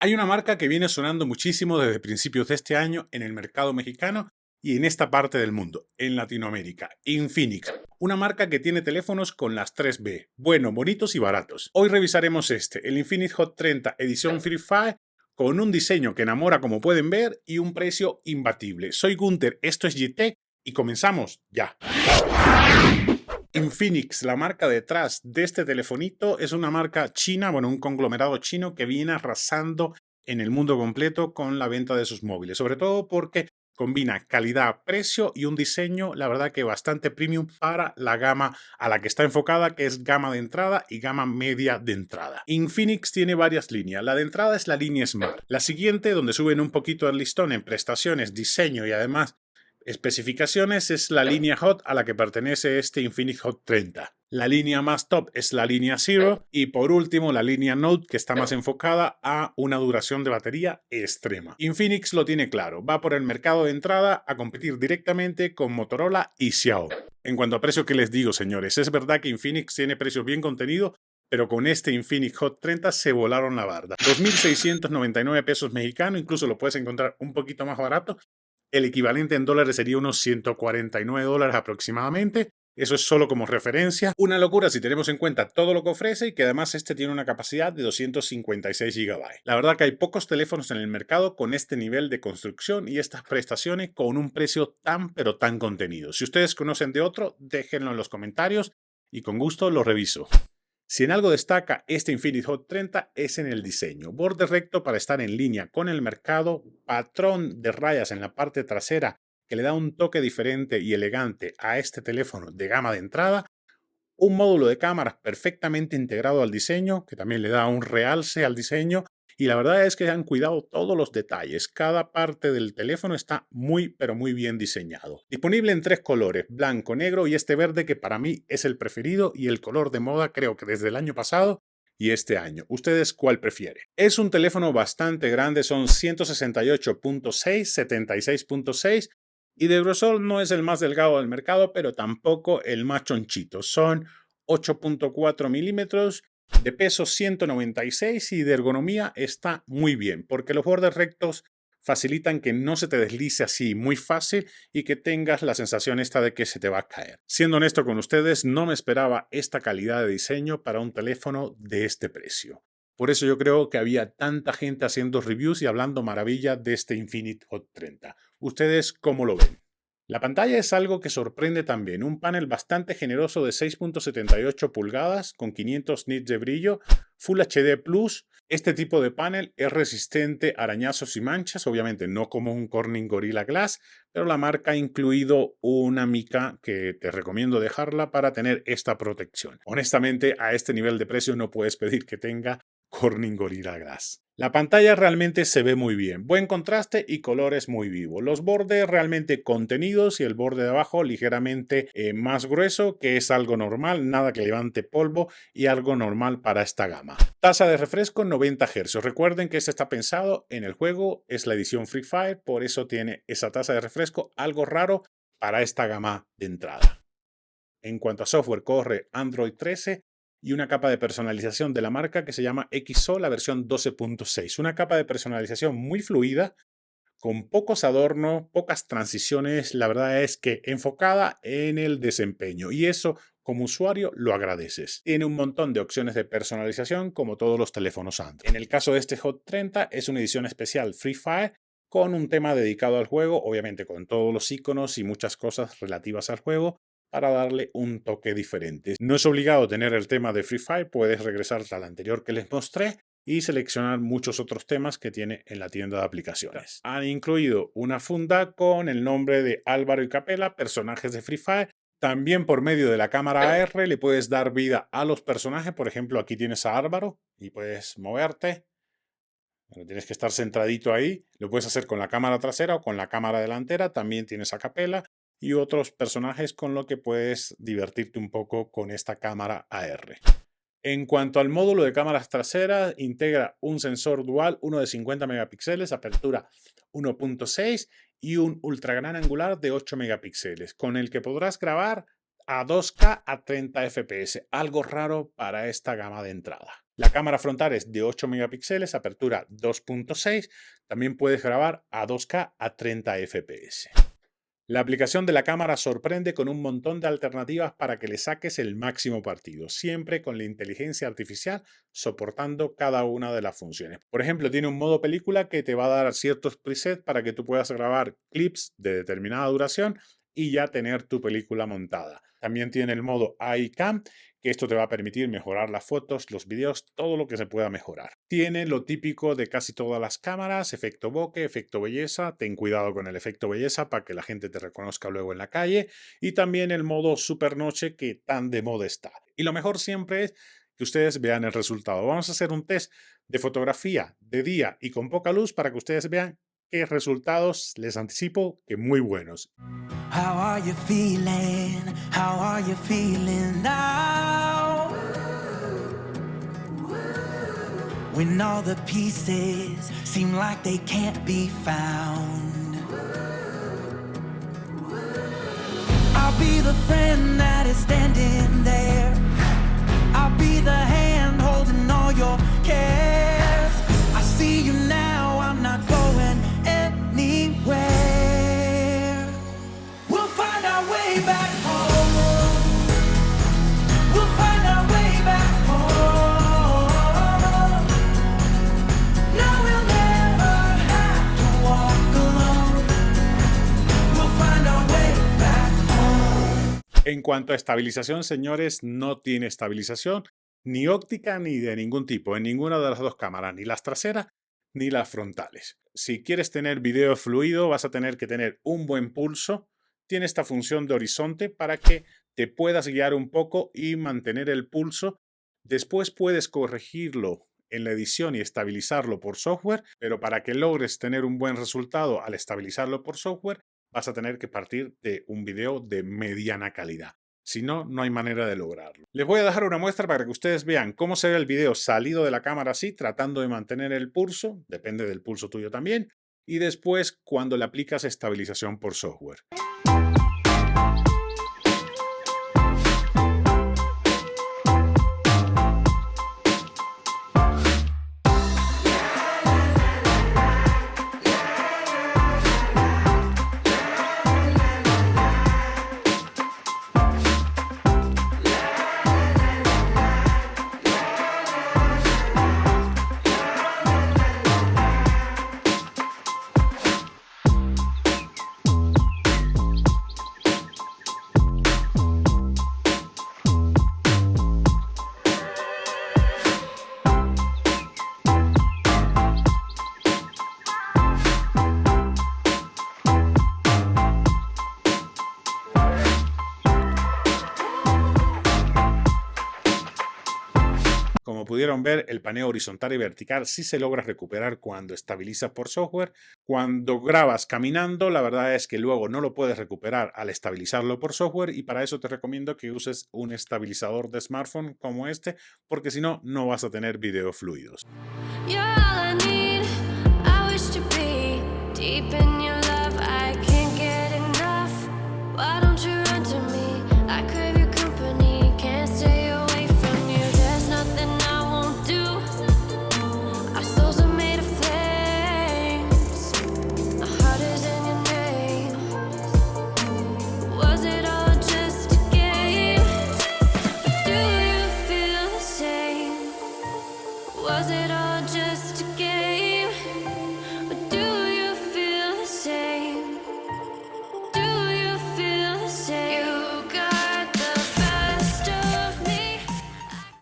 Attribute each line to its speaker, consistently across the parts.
Speaker 1: Hay una marca que viene sonando muchísimo desde principios de este año en el mercado mexicano y en esta parte del mundo, en Latinoamérica, Infinix. Una marca que tiene teléfonos con las 3B, bueno, bonitos y baratos. Hoy revisaremos el Infinix Hot 30 edición Free Fire, con un diseño que enamora como pueden ver y un precio imbatible. Soy Gunter, esto es GTech y comenzamos ya. Infinix, la marca detrás de este telefonito, es una marca china, bueno, un conglomerado chino que viene arrasando en el mundo completo con la venta de sus móviles, sobre todo porque combina calidad, precio y un diseño, la verdad que bastante premium para la gama a la que está enfocada, que es gama de entrada y gama media de entrada. Infinix tiene varias líneas. La de entrada es la línea Smart. La siguiente, donde suben un poquito el listón en prestaciones, diseño y además especificaciones, es la línea Hot a la que pertenece este Infinix Hot 30. La línea más top es la línea Zero y por último la línea Note, que está más enfocada a una duración de batería extrema. Infinix lo tiene claro, va por el mercado de entrada a competir directamente con Motorola y Xiaomi. En cuanto a precio, ¿qué les digo, señores? Es verdad que Infinix tiene precios bien contenidos, pero con este Infinix Hot 30 se volaron la barda. 2.699 pesos mexicanos, incluso lo puedes encontrar un poquito más barato. El equivalente en dólares sería unos 149 dólares aproximadamente. Eso es solo como referencia. Una locura si tenemos en cuenta todo lo que ofrece y que además este tiene una capacidad de 256 GB. La verdad que hay pocos teléfonos en el mercado con este nivel de construcción y estas prestaciones con un precio tan pero tan contenido. Si ustedes conocen de otro, déjenlo en los comentarios y con gusto lo reviso. Si en algo destaca este Infinix Hot 30 es en el diseño. Borde recto para estar en línea con el mercado, patrón de rayas en la parte trasera que le da un toque diferente y elegante a este teléfono de gama de entrada, un módulo de cámaras perfectamente integrado al diseño, que también le da un realce al diseño, y la verdad es que han cuidado todos los detalles. Cada parte del teléfono está muy, pero muy bien diseñado. Disponible en 3 colores, blanco, negro y este verde, que para mí es el preferido y el color de moda creo que desde el año pasado y este año. ¿Ustedes cuál prefieren? Es un teléfono bastante grande, son 168.6, 76.6 y de grosor no es el más delgado del mercado, pero tampoco el más chonchito. Son 8.4 milímetros, de peso 196 y de ergonomía está muy bien, porque los bordes rectos facilitan que no se te deslice así muy fácil y que tengas la sensación esta de que se te va a caer. Siendo honesto con ustedes, no me esperaba esta calidad de diseño para un teléfono de este precio. Por eso yo creo que había tanta gente haciendo reviews y hablando maravilla de este Infinix Hot 30. ¿Ustedes cómo lo ven? La pantalla es algo que sorprende también, un panel bastante generoso de 6.78 pulgadas con 500 nits de brillo, Full HD Plus. Este tipo de panel es resistente a arañazos y manchas, obviamente no como un Corning Gorilla Glass, pero la marca ha incluido una mica que te recomiendo dejarla para tener esta protección. Honestamente, a este nivel de precio no puedes pedir que tenga Corning Gorilla Glass. La pantalla realmente se ve muy bien, buen contraste y colores muy vivos. Los bordes realmente contenidos y el borde de abajo ligeramente más grueso, que es algo normal, nada que levante polvo y algo normal para esta gama. Tasa de refresco 90 Hz. Recuerden que este está pensado en el juego, es la edición Free Fire, por eso tiene esa tasa de refresco, algo raro para esta gama de entrada. En cuanto a software, corre Android 13 y una capa de personalización de la marca que se llama XO, la versión 12.6. Una capa de personalización muy fluida, con pocos adornos, pocas transiciones, la verdad es que enfocada en el desempeño y eso como usuario lo agradeces. Tiene un montón de opciones de personalización como todos los teléfonos Android. En el caso de este Hot 30 es una edición especial Free Fire con un tema dedicado al juego, obviamente con todos los iconos y muchas cosas relativas al juego, para darle un toque diferente. No es obligado tener el tema de Free Fire, puedes regresar al anterior que les mostré y seleccionar muchos otros temas que tiene en la tienda de aplicaciones. Han incluido una funda con el nombre de Álvaro y Capela, personajes de Free Fire. También por medio de la cámara AR le puedes dar vida a los personajes. Por ejemplo, aquí tienes a Álvaro y puedes moverte. Bueno, tienes que estar centradito ahí. Lo puedes hacer con la cámara trasera o con la cámara delantera. También tienes a Capela y otros personajes con lo que puedes divertirte un poco con esta cámara AR. En cuanto al módulo de cámaras traseras, integra un sensor dual, uno de 50 megapíxeles, apertura 1.6 y un ultra gran angular de 8 megapíxeles, con el que podrás grabar a 2K a 30 FPS, algo raro para esta gama de entrada. La cámara frontal es de 8 megapíxeles, apertura 2.6. También puedes grabar a 2K a 30 fps. La aplicación de la cámara sorprende con un montón de alternativas para que le saques el máximo partido, siempre con la inteligencia artificial soportando cada una de las funciones. Por ejemplo, tiene un modo película que te va a dar ciertos presets para que tú puedas grabar clips de determinada duración y ya tener tu película montada. También tiene el modo iCam, que esto te va a permitir mejorar las fotos, los videos, todo lo que se pueda mejorar. Tiene lo típico de casi todas las cámaras, efecto bokeh, efecto belleza. Ten cuidado con el efecto belleza para que la gente te reconozca luego en la calle. Y también el modo super noche que tan de moda está. Y lo mejor siempre es que ustedes vean el resultado. Vamos a hacer un test de fotografía de día y con poca luz para que ustedes vean qué resultados, les anticipo que muy buenos.
Speaker 2: How are you feeling? How are you feeling now? When all the pieces seem like they can't be found. I'll be the friend that is standing there. I'll be the hand holding all your cares. I see you now, I'm not going anywhere. We'll find our way back home. We'll find our way back home. No, we'll never have to walk alone. We'll find our way back home.
Speaker 1: En cuanto a estabilización, señores, no tiene estabilización ni óptica ni de ningún tipo, en ninguna de las dos cámaras, ni las traseras ni las frontales. Si quieres tener video fluido, vas a tener que tener un buen pulso. Tiene esta función de horizonte para que te puedas guiar un poco y mantener el pulso. Después puedes corregirlo en la edición y estabilizarlo por software, pero para que logres tener un buen resultado al estabilizarlo por software, vas a tener que partir de un video de mediana calidad. Si no, no hay manera de lograrlo. Les voy a dejar una muestra para que ustedes vean cómo se ve el video salido de la cámara así, tratando de mantener el pulso, depende del pulso tuyo también, y después cuando le aplicas estabilización por software. Como pudieron ver, el paneo horizontal y vertical sí se logra recuperar cuando estabilizas por software. Cuando grabas caminando, la verdad es que luego no lo puedes recuperar al estabilizarlo por software y para eso te recomiendo que uses un estabilizador de smartphone como este, porque si no, no vas a tener videos fluidos.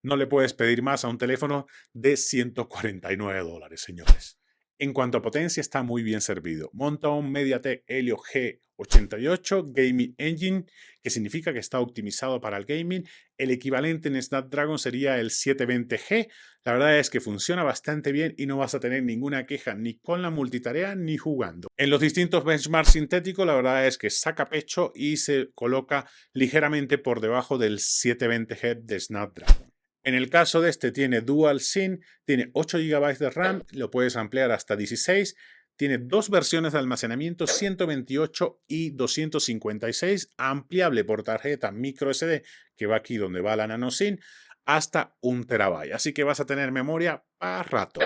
Speaker 1: No le puedes pedir más a un teléfono de $149, señores. En cuanto a potencia, está muy bien servido. Monta un MediaTek Helio G88 Gaming Engine, que significa que está optimizado para el gaming. El equivalente en Snapdragon sería el 720G. La verdad es que funciona bastante bien y no vas a tener ninguna queja ni con la multitarea ni jugando. En los distintos benchmarks sintéticos, la verdad es que saca pecho y se coloca ligeramente por debajo del 720G de Snapdragon. En el caso de este tiene Dual SIM, tiene 8 GB de RAM, lo puedes ampliar hasta 16, tiene dos versiones de almacenamiento, 128 y 256, ampliable por tarjeta microSD, que va aquí donde va la nano SIM. hasta 1 terabyte, así que vas a tener memoria para rato.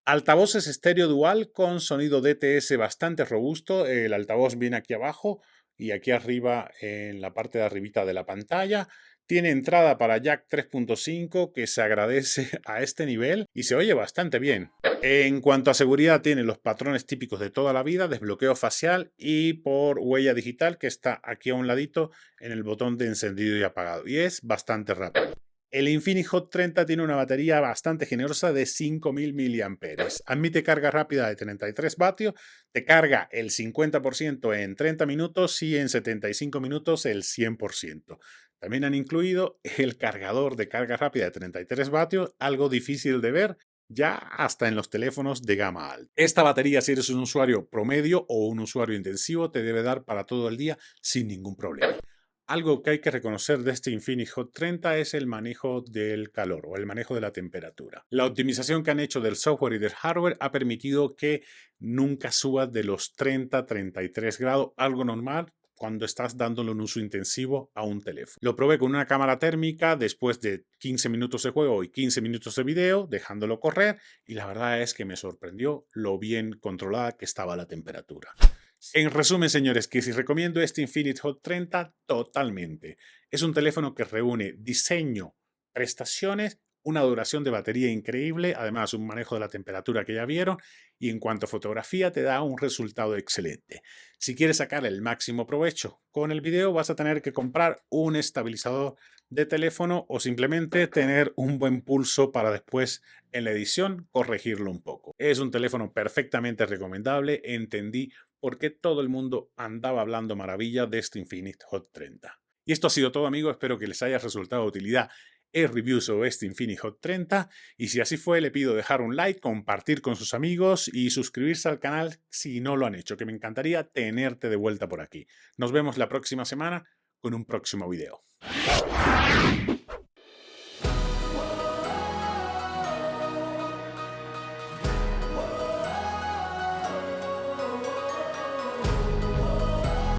Speaker 1: Altavoces estéreo dual con sonido DTS bastante robusto. El altavoz viene aquí abajo y aquí arriba en la parte de arribita de la pantalla. Tiene entrada para jack 3.5 que se agradece a este nivel y se oye bastante bien. En cuanto a seguridad, tiene los patrones típicos de toda la vida, desbloqueo facial y por huella digital que está aquí a un ladito en el botón de encendido y apagado y es bastante rápido. El Infinix Hot 30 tiene una batería bastante generosa de 5000 mAh. Admite carga rápida de 33 vatios, te carga el 50% en 30 minutos y en 75 minutos el 100%. También han incluido el cargador de carga rápida de 33 vatios, algo difícil de ver ya hasta en los teléfonos de gama alta. Esta batería, si eres un usuario promedio o un usuario intensivo, te debe dar para todo el día sin ningún problema. Algo que hay que reconocer de este Infinix Hot 30 es el manejo del calor o el manejo de la temperatura. La optimización que han hecho del software y del hardware ha permitido que nunca suba de los 30-33 grados, algo normal cuando estás dándole un uso intensivo a un teléfono. Lo probé con una cámara térmica después de 15 minutos de juego y 15 minutos de video, dejándolo correr, y la verdad es que me sorprendió lo bien controlada que estaba la temperatura. En resumen, señores, que si recomiendo este Infinix Hot 30 totalmente. Es un teléfono que reúne diseño, prestaciones, una duración de batería increíble, además un manejo de la temperatura que ya vieron, y en cuanto a fotografía te da un resultado excelente. Si quieres sacar el máximo provecho con el video, vas a tener que comprar un estabilizador de teléfono o simplemente tener un buen pulso para después en la edición corregirlo un poco. Es un teléfono perfectamente recomendable, entendí por qué todo el mundo andaba hablando maravilla de este Infinix Hot 30. Y esto ha sido todo, amigos, espero que les haya resultado de utilidad el review sobre este Infinix Hot 30 y si así fue le pido dejar un like, compartir con sus amigos y suscribirse al canal si no lo han hecho, que me encantaría tenerte de vuelta por aquí. Nos vemos la próxima semana con un próximo video.